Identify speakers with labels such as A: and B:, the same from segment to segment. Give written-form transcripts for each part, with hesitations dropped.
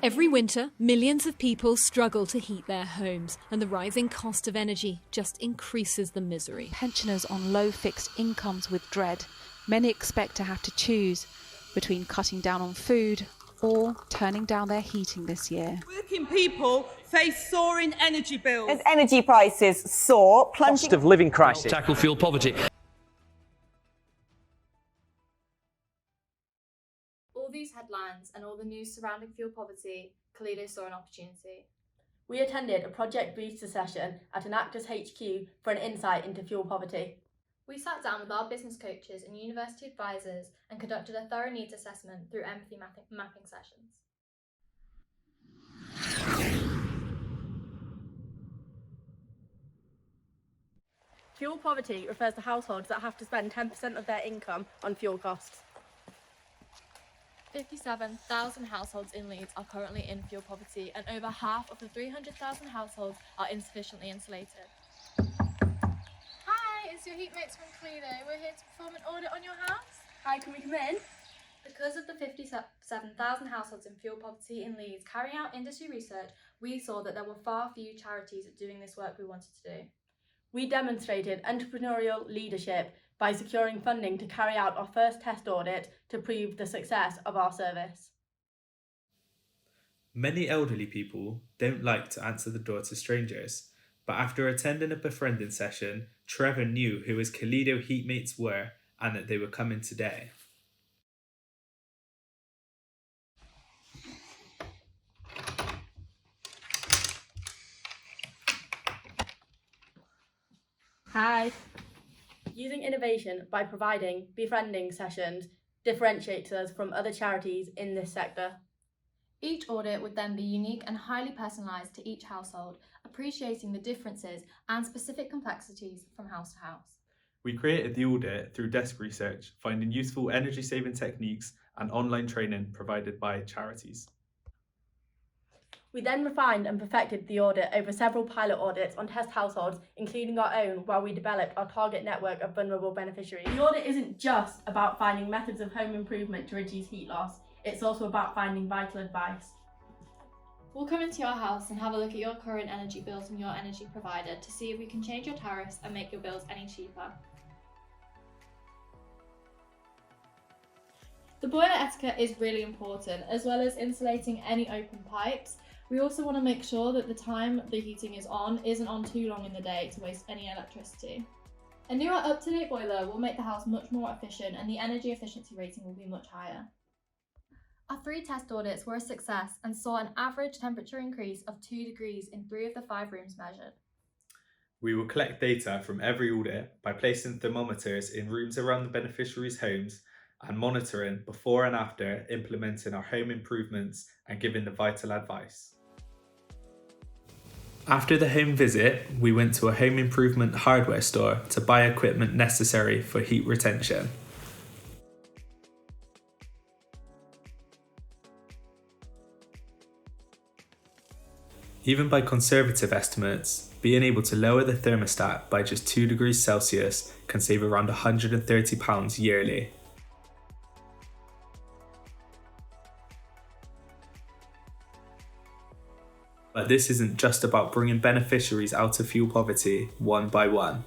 A: Every winter, millions of people struggle to heat their homes, and the rising cost of energy just increases the misery.
B: Pensioners on low fixed incomes with dread. Many expect to have to choose between cutting down on food or turning down their heating this year.
C: Working people face soaring energy bills.
D: As energy prices soar, plunging...
E: Cost of living crisis.
F: Tackle fuel poverty.
G: All these headlines and all the news surrounding fuel poverty, Kalido saw an opportunity.
H: We attended a project booster session at Enactus HQ for an insight into fuel poverty.
G: We sat down with our business coaches and university advisors and conducted a thorough needs assessment through empathy mapping sessions.
H: Fuel poverty refers to households that have to spend 10% of their income on fuel costs.
G: 57,000 households in Leeds are currently in fuel poverty, and over half of the 300,000 households are insufficiently insulated. Hi, it's your heatmates from Kalido. We're here to perform an audit on your house.
H: Hi, can we come in?
G: Because of the 57,000 households in fuel poverty in Leeds, carrying out industry research, we saw that there were far few charities doing this work we wanted to do.
H: We demonstrated entrepreneurial leadership by securing funding to carry out our first test audit to prove the success of our service.
I: Many elderly people don't like to answer the door to strangers, but after attending a befriending session, Trevor knew who his Kalido heatmates were and that they were coming today.
H: Hi. Using innovation by providing befriending sessions differentiates us from other charities in this sector.
G: Each audit would then be unique and highly personalised to each household, appreciating the differences and specific complexities from house to house.
I: We created the audit through desk research, finding useful energy-saving techniques and online training provided by charities.
H: We then refined and perfected the audit over several pilot audits on test households, including our own, while we developed our target network of vulnerable beneficiaries. The audit isn't just about finding methods of home improvement to reduce heat loss, it's also about finding vital advice.
G: We'll come into your house and have a look at your current energy bills and your energy provider to see if we can change your tariffs and make your bills any cheaper. The boiler etiquette is really important, as well as insulating any open pipes. We also want to make sure that the time the heating is on isn't on too long in the day to waste any electricity. A newer up-to-date boiler will make the house much more efficient, and the energy efficiency rating will be much higher. Our 3 test audits were a success and saw an average temperature increase of 2 degrees in 3 of the 5 rooms measured.
I: We will collect data from every audit by placing thermometers in rooms around the beneficiaries' homes and monitoring before and after implementing our home improvements and giving the vital advice. After the home visit, we went to a home improvement hardware store to buy equipment necessary for heat retention. Even by conservative estimates, being able to lower the thermostat by just 2 degrees Celsius can save around £130 yearly. But this isn't just about bringing beneficiaries out of fuel poverty one by one.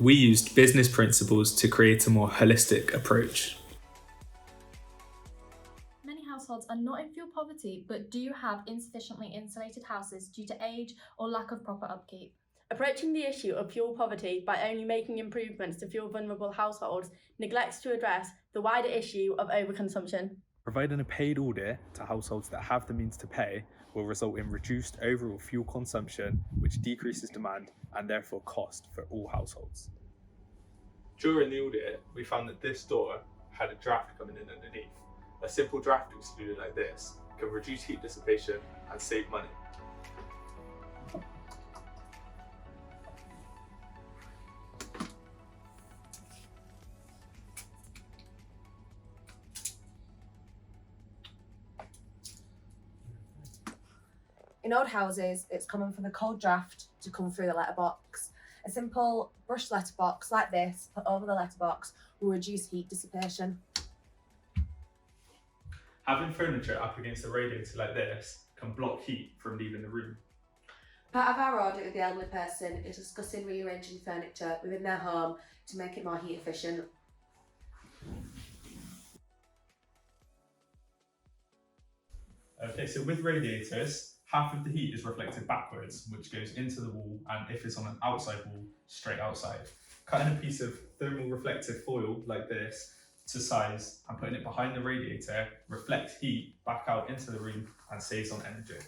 I: We used business principles to create a more holistic approach.
G: Many households are not in fuel poverty, but do have insufficiently insulated houses due to age or lack of proper upkeep.
H: Approaching the issue of fuel poverty by only making improvements to fuel vulnerable households neglects to address the wider issue of overconsumption.
I: Providing a paid audit to households that have the means to pay will result in reduced overall fuel consumption, which decreases demand and therefore cost for all households. During the audit, we found that this door had a draft coming in underneath. A simple draft excluded like this can reduce heat dissipation and save money.
D: In old houses, it's common for the cold draft to come through the letterbox.
H: A simple brush letterbox like this put over the letterbox will reduce heat dissipation.
I: Having furniture up against a radiator like this can block heat from leaving the room.
H: Part of our audit with the elderly person is discussing rearranging furniture within their home to make it more heat efficient.
I: Okay, so with radiators, half of the heat is reflected backwards, which goes into the wall, and if it's on an outside wall, straight outside. Cutting a piece of thermal reflective foil like this to size and putting it behind the radiator reflects heat back out into the room and saves on energy.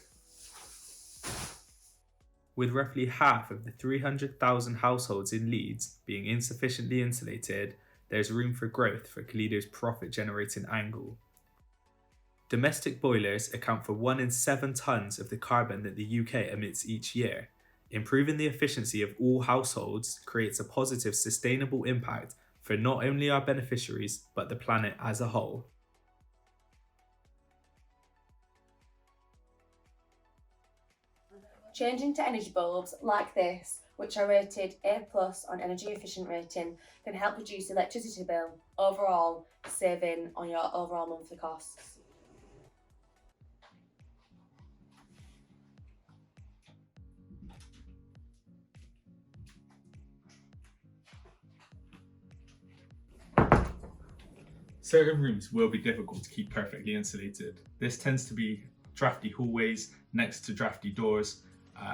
I: With roughly half of the 300,000 households in Leeds being insufficiently insulated, there's room for growth for Kalido's profit-generating angle. Domestic boilers account for 1 in 7 tonnes of the carbon that the UK emits each year. Improving the efficiency of all households creates a positive, sustainable impact for not only our beneficiaries, but the planet as a whole.
H: Changing to energy bulbs like this, which are rated A+ on energy efficient rating, can help reduce electricity bill, overall saving on your overall monthly costs.
I: Certain rooms will be difficult to keep perfectly insulated. This tends to be drafty hallways next to drafty doors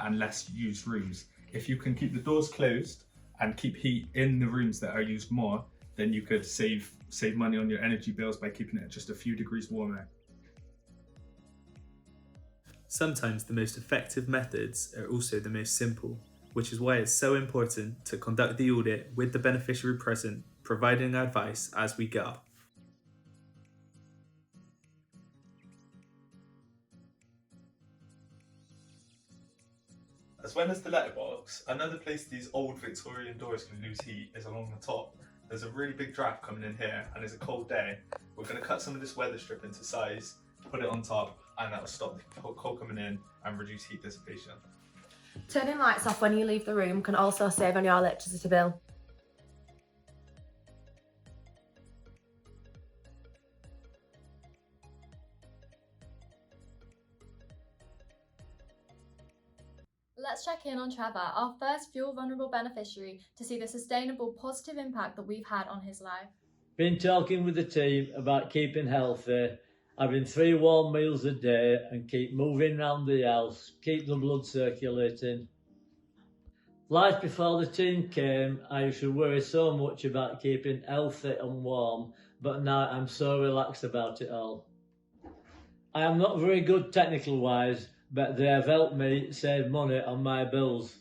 I: and less used rooms. If you can keep the doors closed and keep heat in the rooms that are used more, then you could save money on your energy bills by keeping it just a few degrees warmer. Sometimes the most effective methods are also the most simple, which is why it's so important to conduct the audit with the beneficiary present, providing advice as we go. As well as the letterbox, another place these old Victorian doors can lose heat is along the top. There's a really big draft coming in here and it's a cold day. We're going to cut some of this weather strip into size, put it on top, and that will stop the cold coming in and reduce heat dissipation.
H: Turning lights off when you leave the room can also save on your electricity bill.
G: Let's check in on Trevor, our first fuel vulnerable beneficiary, to see the sustainable positive impact that we've had on his life.
E: Been talking with the team about keeping healthy, having 3 warm meals a day and keep moving around the house, keep the blood circulating. Life before the team came, I used to worry so much about keeping healthy and warm, but now I'm so relaxed about it all. I am not very good technical wise, but they have helped me save money on my bills.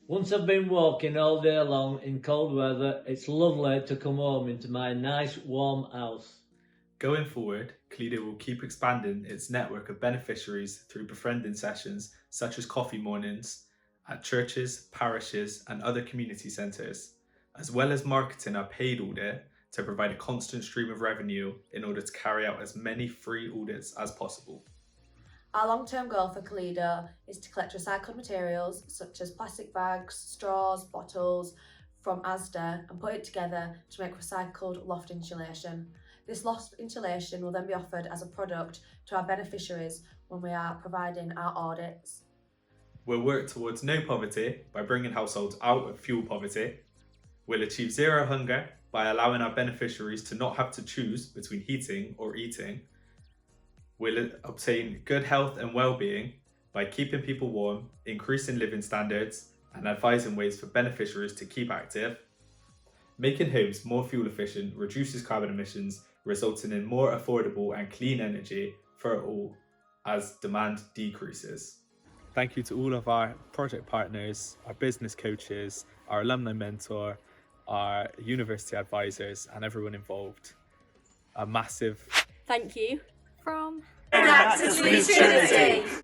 E: Once I've been walking all day long in cold weather, it's lovely to come home into my nice warm house.
I: Going forward, Kalido will keep expanding its network of beneficiaries through befriending sessions such as coffee mornings at churches, parishes and other community centres, as well as marketing our paid audit to provide a constant stream of revenue in order to carry out as many free audits as possible.
H: Our long-term goal for Kalido is to collect recycled materials such as plastic bags, straws, bottles from Asda and put it together to make recycled loft insulation. This loft insulation will then be offered as a product to our beneficiaries when we are providing our audits.
I: We'll work towards no poverty by bringing households out of fuel poverty. We'll achieve zero hunger by allowing our beneficiaries to not have to choose between heating or eating. We'll obtain good health and well-being by keeping people warm, increasing living standards, and advising ways for beneficiaries to keep active. Making homes more fuel efficient reduces carbon emissions, resulting in more affordable and clean energy for all as demand decreases. Thank you to all of our project partners, our business coaches, our alumni mentor, our university advisors, and everyone involved. A massive
H: Thank you.
A: From
H: Enactus, Trinity.